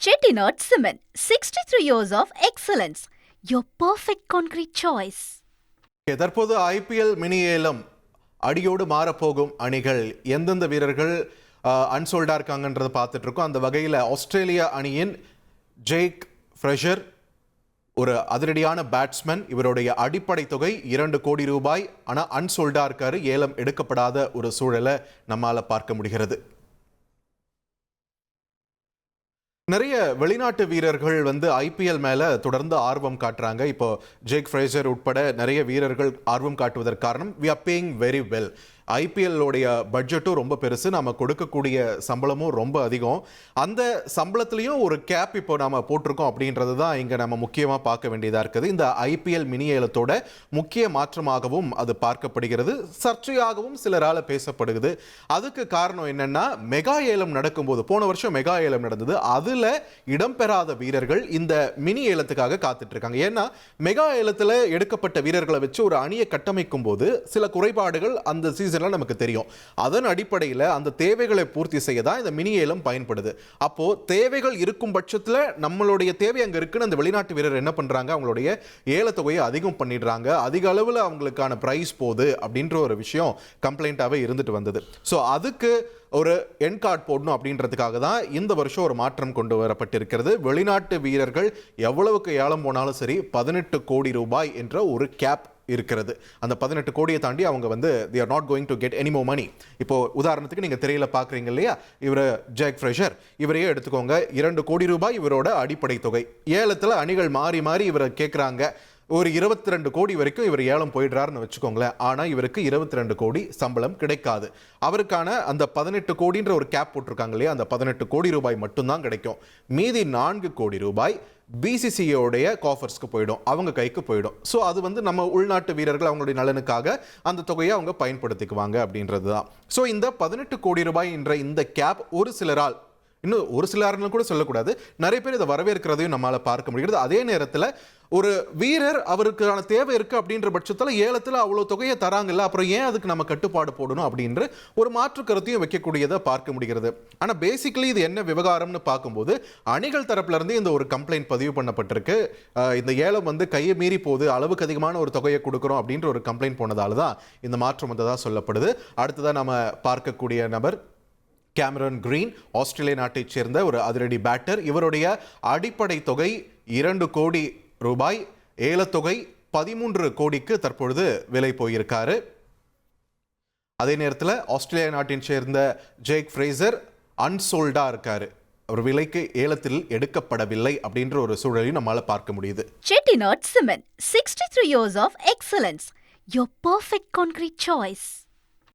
Chettinad Cement, 63 years of excellence. Your perfect concrete choice. தற்போது IPL mini ஏலம் அடியோடு மாறப்போகும் அணிகள் எந்தெந்த வீரர்கள் அன்சோல்டா இருக்காங்கன்றதை பார்த்துட்டு இருக்கோம். அந்த வகையில் ஆஸ்திரேலியா அணியின் ஜேக் ஃப்ரெஷர் ஒரு அதிரடியான பேட்ஸ்மேன். இவருடைய அடிப்படை தொகை 2 கோடி ரூபாய். ஆனால் அன்சோல்டா இருக்காரு. ஏலம் எடுக்கப்படாத ஒரு சூழலை நம்மால் பார்க்க முடிகிறது. நிறைய வெளிநாட்டு வீரர்கள் ஐபிஎல் மேலே தொடர்ந்து ஆர்வம் காட்டுறாங்க. இப்போ ஜேக் ஃப்ரேசர் உட்பட நிறைய வீரர்கள் ஆர்வம் காட்டுவதற்கு காரணம் we are paying very well. ஐபிஎல்லுடைய பட்ஜெட்டும் ரொம்ப பெருசு, நம்ம கொடுக்கக்கூடிய சம்பளமும் ரொம்ப அதிகம். அந்த சம்பளத்துலேயும் ஒரு கேப் இப்போ நம்ம போட்டிருக்கோம் அப்படின்றது தான் இங்கே நம்ம முக்கியமாக பார்க்க வேண்டியதாக இருக்குது. இந்த ஐபிஎல் மினி ஏலத்தோட முக்கிய மாற்றமாகவும் அது பார்க்கப்படுகிறது, சர்ச்சையாகவும் சிலரால் பேசப்படுகிறது. அதுக்கு காரணம் என்னென்னா, மெகா ஏலம் நடக்கும்போது, போன வருஷம் மெகா ஏலம் நடந்தது, அதில் இடம்பெறாத வீரர்கள் இந்த மினி ஏலத்துக்காக காத்துட்டு இருக்காங்க. ஏன்னா மெகா ஏலத்தில் எடுக்கப்பட்ட வீரர்களை வச்சு ஒரு அணியை கட்டமைக்கும் போது சில குறைபாடுகள் அந்த சீசன் நமக்கு தெரியும். அதன் அடிப்படையில் அந்த தேவைகளை பூர்த்தி செய்ய தான் இந்த மினி ஏலம் பயன்படுது. அப்போ தேவைகள் இருக்கும் பட்சத்தில் நம்மளுடைய தேவை அங்கே இருக்குன்னு அந்த வெளிநாட்டு வீரர் என்ன பண்றாங்க, அவங்களுடைய ஏலத்தொகையை அதிகம் பண்ணிடுறாங்க. அதிக அளவில் அவங்களுக்கான பிரைஸ் போகுது அப்படின்ற ஒரு விஷயம் கம்ப்ளைண்டாகவே இருந்துட்டு வந்தது. ஸோ அதுக்கு ஒரு என் கார்டு போடணும் அப்படின்றதுக்காக தான் இந்த வருஷம் ஒரு மாற்றம் கொண்டு வரப்பட்டிருக்கிறது. வெளிநாட்டு வீரர்கள் எவ்வளவுக்கு ஏலம் போனாலும் சரி 18 கோடி ரூபாய் என்ற ஒரு கேப் இருக்கிறது. அந்த 18 கோடியை தாண்டி அவங்க they are not going to get any more money. இப்போ உதாரணத்துக்கு நீங்க திரையில பாக்குறீங்க இல்லையா, இவர் ஜேக் ஃப்ரெஷர், இவரையே எடுத்துக்கோங்க. 2 கோடி ரூபாய் இவரோட அடிப்படை தொகை. ஏலத்துல அணிகள் மாறி மாறி இவரை கேட்குறாங்க. ஒரு 22 கோடி வரைக்கும் இவர் ஏலம் போயிடுறாருன்னு வச்சுக்கோங்களேன். ஆனால் இவருக்கு 22 கோடி சம்பளம் கிடைக்காது. அவருக்கான அந்த 18 கோடின்ற ஒரு கேப் போட்டிருக்காங்க இல்லையா, அந்த 18 கோடி ரூபாய் மட்டும்தான் கிடைக்கும். மீதி 4 கோடி ரூபாய் பிசிசிஐயோடைய காஃபர்ஸ்க்கு போயிடும், அவங்க கைக்கு போயிடும். ஸோ அது நம்ம உள்நாட்டு வீரர்கள் அவங்களுடைய நலனுக்காக அந்த தொகையை அவங்க பயன்படுத்திக்குவாங்க அப்படின்றது தான். ஸோ இந்த 18 கோடி ரூபாய் என்ற இந்த கேப் ஒரு சிலரால், இன்னும் ஒரு சிலர்னு கூட சொல்லக்கூடாது, நிறைய பேர் இதை வரவேற்கிறதையும் நம்மளால் பார்க்க முடிகிறது. அதே நேரத்தில் ஒரு வீரர் அவருக்கான தேவை இருக்கு அப்படின்ற பட்சத்தில் ஏலத்தில் அவ்வளோ தொகையை தராங்கல்ல, அப்புறம் ஏன் அதுக்கு நம்ம கட்டுப்பாடு போடணும் அப்படின்ற ஒரு மாற்று கருத்தையும் வைக்கக்கூடியதை பார்க்க முடிகிறது. ஆனால் பேசிக்கலி இது என்ன விவகாரம்னு பார்க்கும்போது அணிகள் தரப்புல இருந்து இந்த ஒரு கம்ப்ளைண்ட் பதிவு பண்ணப்பட்டிருக்கு. இந்த ஏலம் கையை மீறி போகுது, அளவுக்கு அதிகமான ஒரு தொகையை கொடுக்குறோம் அப்படின்ற ஒரு கம்ப்ளைண்ட் போனதால தான் இந்த மாற்றம் வந்ததாக சொல்லப்படுது. அடுத்ததான் நம்ம பார்க்கக்கூடிய நபர் கேமரன் கிரீன், ஆஸ்திரேலிய நாட்டைச் சேர்ந்த ஒரு அதிரடி பேட்டர். இவருடைய அடிப்படை தொகை 2 கோடி ரூபாய், ஏலத்தொகை 13 கோடிக்கு தற்பொழுது விலை போயிருக்காரு. அதே நேரத்தில் ஆஸ்திரேலியா நாட்டின் சேர்ந்த ஜேக் ஃப்ரேசர் அன்சோல்டா இருக்காரு. அவர் விலைக்கு ஏலத்தில் எடுக்கப்படவில்லை அப்படின்ற ஒரு சூழலையும் நம்மளால பார்க்க முடியுது. Chettinad Cement, 63 years of excellence. Your perfect concrete choice.